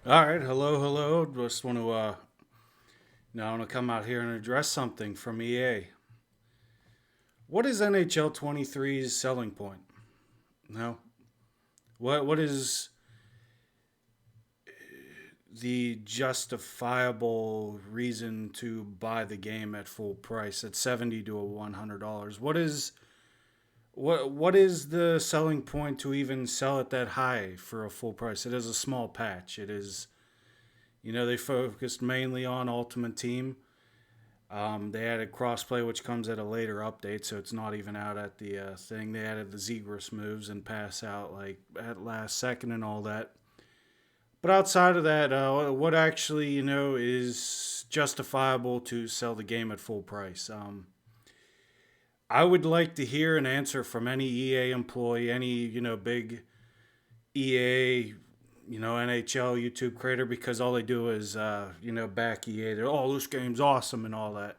All right, hello. Just want to now I want to come out here and address something from EA. What is NHL 23's selling point? No, what is the justifiable reason to buy the game at full price at $70 to $100? What is the selling point to even sell it that high for a full price? It is a small patch. It is, they focused mainly on Ultimate Team. They added crossplay, which comes at a later update, so it's not even out at the thing. They added the Zegras moves and pass out like at last second and all that. But outside of that, what actually is justifiable to sell the game at full price? I would like to hear an answer from any EA employee, any big EA, NHL YouTube creator, because all they do is back EA. They're, oh, this game's awesome and all that.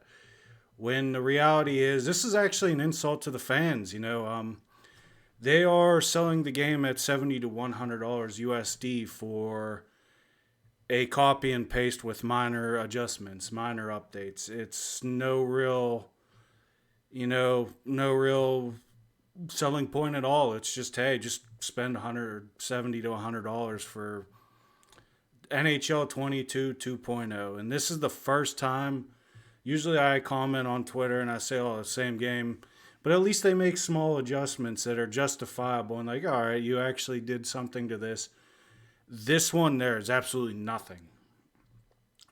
When the reality is, this is actually an insult to the fans. They are selling the game at $70 to $100 USD for a copy and paste with minor adjustments, minor updates. It's no real selling point at all. It's just, hey, just spend 170 to $100 for NHL 22 2.0. And this is the first time. Usually I comment on Twitter and I say, oh, the same game. But at least they make small adjustments that are justifiable and like, all right, you actually did something to this. This one there is absolutely nothing.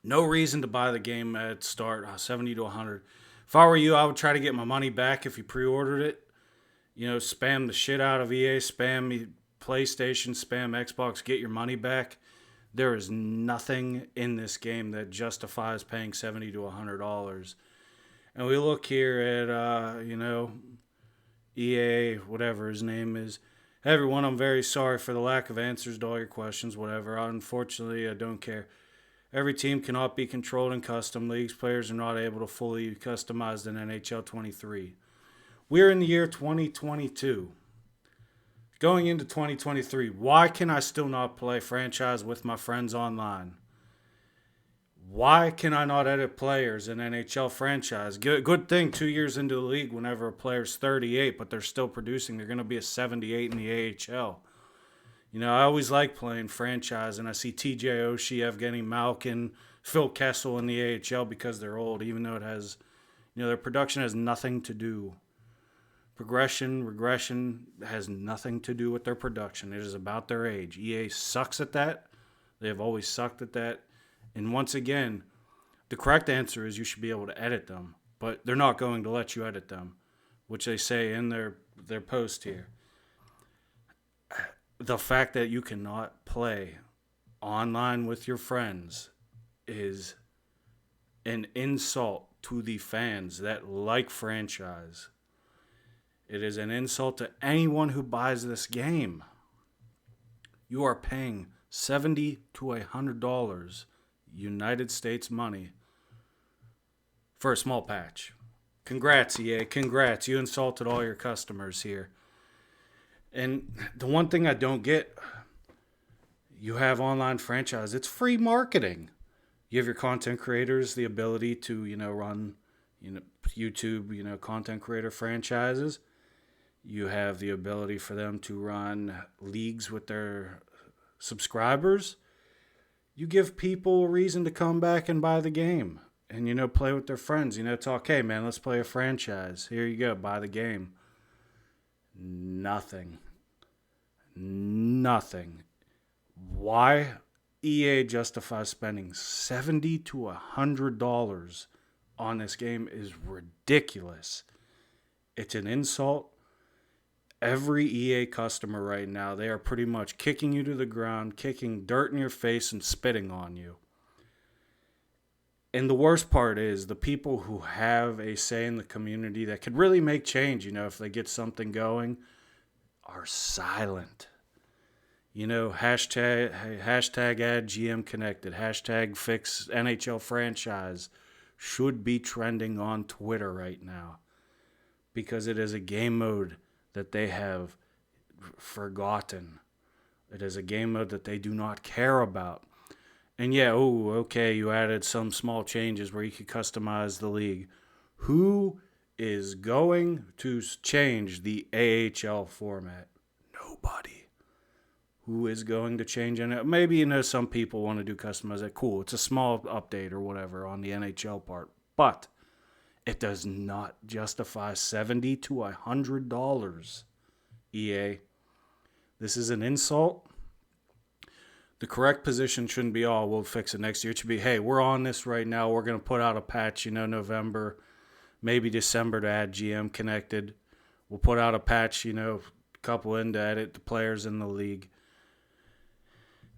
No reason to buy the game at start 70 to 100. If I were you, I would try to get my money back if you pre-ordered it. Spam the shit out of EA, spam PlayStation, spam Xbox, get your money back. There is nothing in this game that justifies paying $70 to $100. And we look here at EA, whatever his name is. Hey, everyone, I'm very sorry for the lack of answers to all your questions, whatever. Unfortunately, I don't care. Every team cannot be controlled in custom leagues. Players are not able to fully customize in NHL 23. We're in the year 2022. Going into 2023, why can I still not play franchise with my friends online? Why can I not edit players in NHL franchise? Good thing 2 years into the league, whenever a player's 38, but they're still producing, they're going to be a 78 in the AHL. I always like playing franchise, and I see TJ Oshie, Evgeny Malkin, Phil Kessel in the AHL because they're old, even though it has, their production has nothing to do. Progression, regression has nothing to do with their production. It is about their age. EA sucks at that. They have always sucked at that. And once again, the correct answer is you should be able to edit them, but they're not going to let you edit them, which they say in their post here. The fact that you cannot play online with your friends is an insult to the fans that like franchise. It is an insult to anyone who buys this game. You are paying $70 to $100 United States money for a small patch. Congrats, EA. Congrats. You insulted all your customers here. And the one thing I don't get, you have online franchise. It's free marketing. You have your content creators the ability to, run, YouTube, content creator franchises. You have the ability for them to run leagues with their subscribers. You give people a reason to come back and buy the game and, play with their friends. Talk, hey, man, let's play a franchise. Here you go, buy the game. Nothing. Nothing. Why EA justifies spending $70 to $100 on this game is ridiculous. It's an insult. Every EA customer right now, they are pretty much kicking you to the ground, kicking dirt in your face, and spitting on you. And the worst part is the people who have a say in the community that could really make change, if they get something going, are silent. Hashtag add GM connected, hashtag fix NHL franchise should be trending on Twitter right now because it is a game mode that they have forgotten. It is a game mode that they do not care about. And yeah, oh, okay, you added some small changes where you could customize the league. Who is going to change the AHL format? Nobody. Who is going to change it? Maybe, some people want to do customize it. Cool. It's a small update or whatever on the NHL part. But it does not justify $70 to $100. EA. This is an insult. The correct position shouldn't be, oh, we'll fix it next year. It should be, hey, we're on this right now. We're going to put out a patch, November, maybe December to add GM connected. We'll put out a patch, a couple in to edit the players in the league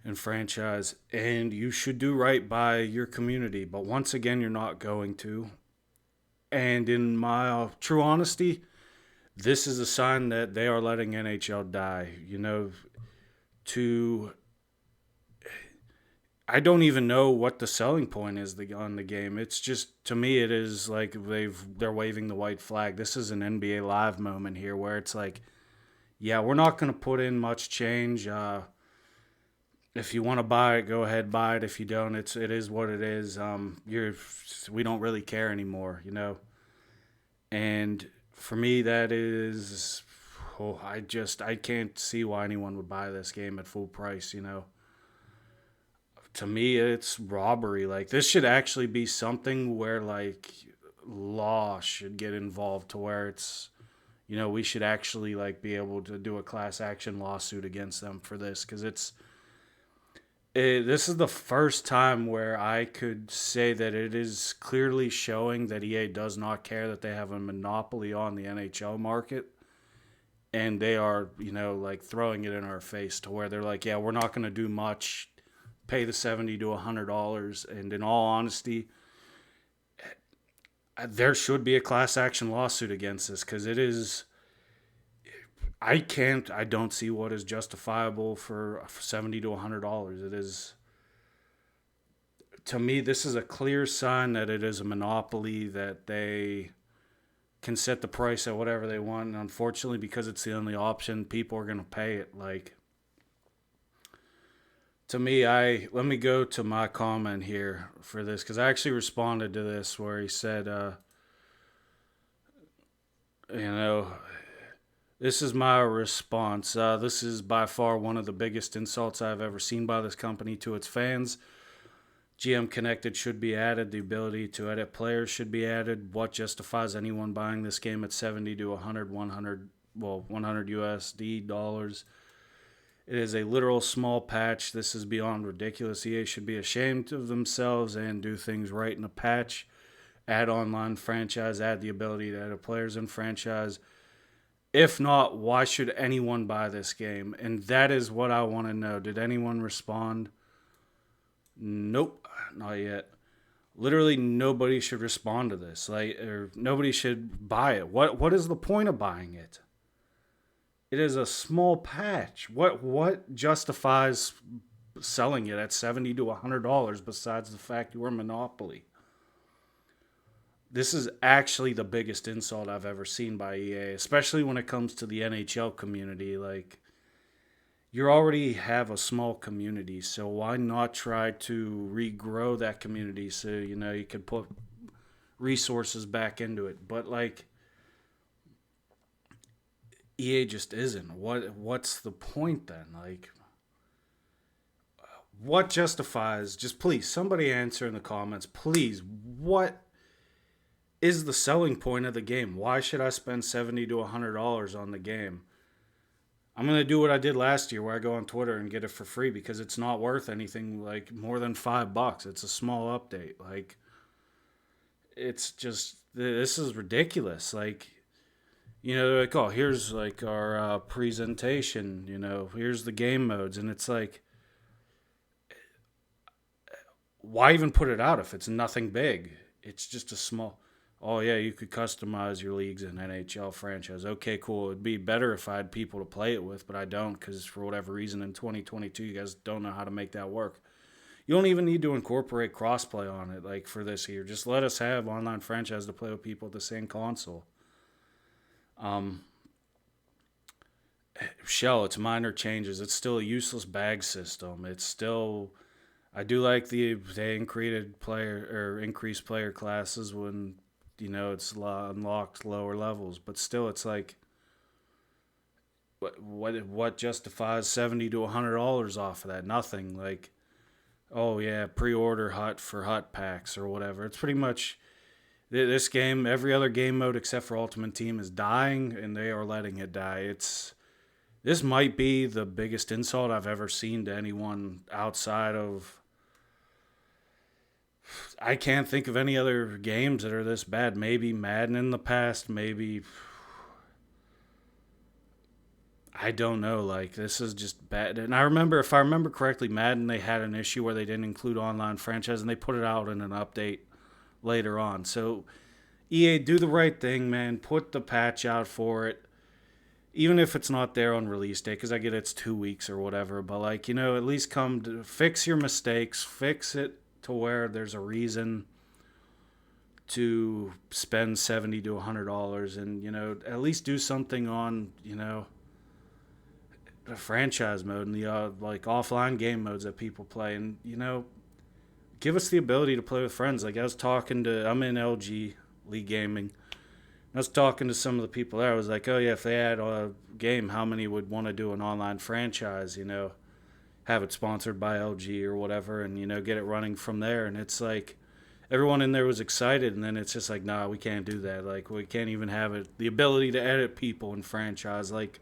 and franchise. And you should do right by your community. But once again, you're not going to. And in my true honesty, this is a sign that they are letting NHL die. I don't even know what the selling point is on the game. It's just, to me, it is like they're waving the white flag. This is an NBA Live moment here where it's like, yeah, we're not going to put in much change. If you want to buy it, go ahead, buy it. If you don't, it is what it is. We don't really care anymore, And for me, that is, I can't see why anyone would buy this game at full price, To me, it's robbery. Like, this should actually be something where, like, law should get involved to where it's, we should actually, like, be able to do a class action lawsuit against them for this. Because this is the first time where I could say that it is clearly showing that EA does not care, that they have a monopoly on the NHL market. And they are, like, throwing it in our face to where they're like, yeah, we're not going to do much. Pay the $70 to $100, and in all honesty, there should be a class action lawsuit against this because it is. I don't see what is justifiable for $70 to $100. It is. To me, this is a clear sign that it is a monopoly, that they can set the price at whatever they want, and unfortunately, because it's the only option, people are going to pay it. Like, to me, let me go to my comment here for this, because I actually responded to this where he said, this is my response. This is by far one of the biggest insults I've ever seen by this company to its fans. GM Connected should be added. The ability to edit players should be added. What justifies anyone buying this game at 70 to 100 USD dollars? It is a literal small patch. This is beyond ridiculous. EA should be ashamed of themselves and do things right in a patch. Add online franchise. Add the ability to edit players in franchise. If not, why should anyone buy this game? And that is what I want to know. Did anyone respond? Nope, not yet. Literally nobody should respond to this. Or nobody should buy it. What is the point of buying it? It is a small patch. What justifies selling it at $70 to $100 besides the fact you're a monopoly? This is actually the biggest insult I've ever seen by EA, especially when it comes to the NHL community. Like, you already have a small community, so why not try to regrow that community so, you can put resources back into it? But, like, EA just isn't. What's the point then? Like, what justifies? Just please, somebody answer in the comments. Please, what is the selling point of the game? Why should I spend $70 to $100 on the game? I'm gonna do what I did last year, where I go on Twitter and get it for free because it's not worth anything like more than $5. It's a small update. Like, it's just, this is ridiculous. Like, they're like, oh, here's like our presentation, here's the game modes. And it's like, why even put it out if it's nothing big? It's just a small, oh yeah, you could customize your leagues in NHL franchise. Okay, cool. It'd be better if I had people to play it with, but I don't because for whatever reason in 2022, you guys don't know how to make that work. You don't even need to incorporate crossplay on it like for this year. Just let us have online franchise to play with people at the same console. Shell, it's minor changes. It's still a useless bag system. It's still, I do like they increased player classes when it's unlocked lower levels, but still it's like what justifies $70 to $100 off of that? Nothing. Like, oh yeah, pre-order hut for hut packs or whatever. It's pretty much this game. Every other game mode except for Ultimate Team is dying, and they are letting it die. This might be the biggest insult I've ever seen to anyone outside of. I can't think of any other games that are this bad. Maybe Madden in the past. Maybe I don't know. Like, this is just bad. And if I remember correctly, Madden, they had an issue where they didn't include online franchise, and they put it out in an update later on. So EA, do the right thing, man. Put the patch out for it, even if it's not there on release day, because I get it's 2 weeks or whatever. But like, at least come to fix your mistakes, fix it to where there's a reason to spend $70 to $100, and at least do something on the franchise mode and the like offline game modes that people play, and give us the ability to play with friends. Like, I'm in LG League Gaming. I was talking to some of the people there. I was like, oh yeah, if they had a game, how many would want to do an online franchise? Have it sponsored by LG or whatever, and get it running from there. And it's like everyone in there was excited, and then it's just like, nah, we can't do that. Like, we can't even have the ability to edit people in franchise. Like,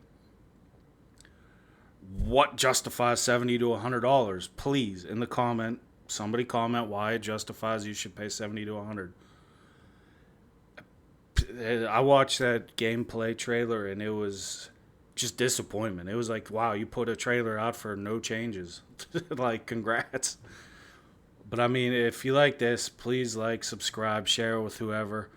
what justifies $70 to $100? Please, in the somebody comment why it justifies you should pay $70 to $100. I watched that gameplay trailer, and it was just disappointment. It was like, wow, you put a trailer out for no changes. Like, congrats. But I mean, if you like this, please like, subscribe, share it with whoever.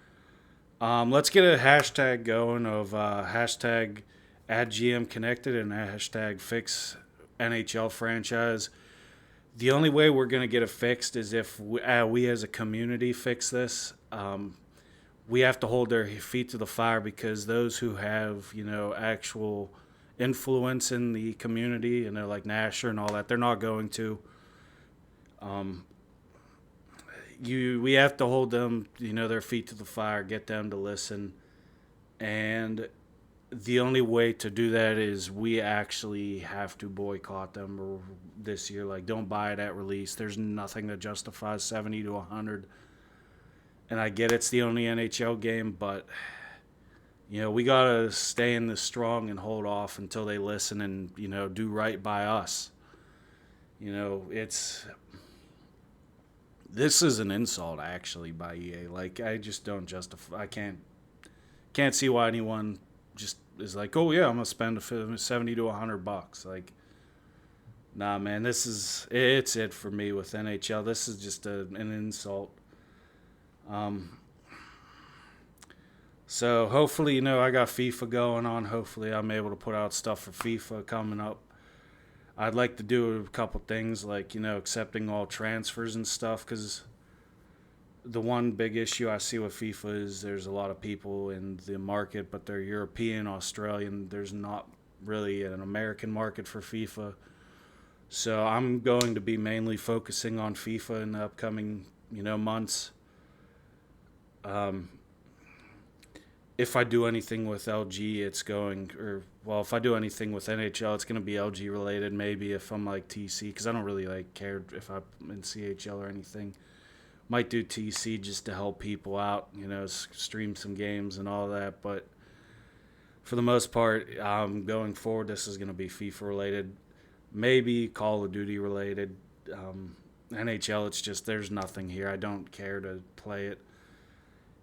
Let's get a hashtag going of hashtag @GMConnected and hashtag fix NHL franchise. The only way we're going to get it fixed is if we as a community fix this. We have to hold their feet to the fire, because those who have, actual influence in the community, like Nasher and all that, they're not going to. We have to hold them, their feet to the fire, get them to listen. And the only way to do that is we actually have to boycott them this year. Like, don't buy it at release. There's nothing that justifies $70 to $100. And I get it's the only NHL game, but, we got to stay in this strong and hold off until they listen and, do right by us. This is an insult, actually, by EA. Like, I just don't justify. I can't see why anyone just is like, oh, yeah, I'm going to spend $70 to $100. Like, nah, man, it's it for me with NHL. This is just an insult. So hopefully, I got FIFA going on. Hopefully I'm able to put out stuff for FIFA coming up. I'd like to do a couple things like, accepting all transfers and stuff, because the one big issue I see with FIFA is there's a lot of people in the market, but they're European, Australian. There's not really an American market for FIFA. So I'm going to be mainly focusing on FIFA in the upcoming, months. If I do anything with LG, if I do anything with NHL, it's going to be LG related. Maybe if I'm like TC, because I don't really care if I'm in CHL or anything. Might do TC just to help people out, stream some games and all that. But for the most part, going forward, this is going to be FIFA related. Maybe Call of Duty related. NHL, it's just there's nothing here. I don't care to play it.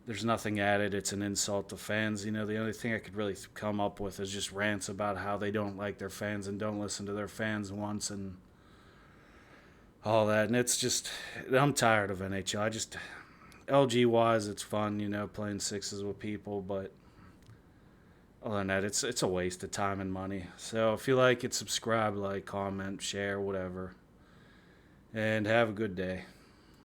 There's nothing added. It's an insult to fans. The only thing I could really come up with is just rants about how they don't like their fans and don't listen to their fans once and all that. And it's just, I'm tired of NHL. LG-wise, it's fun, playing sixes with people. But other than that, it's a waste of time and money. So if you like it, subscribe, comment, share, whatever. And have a good day.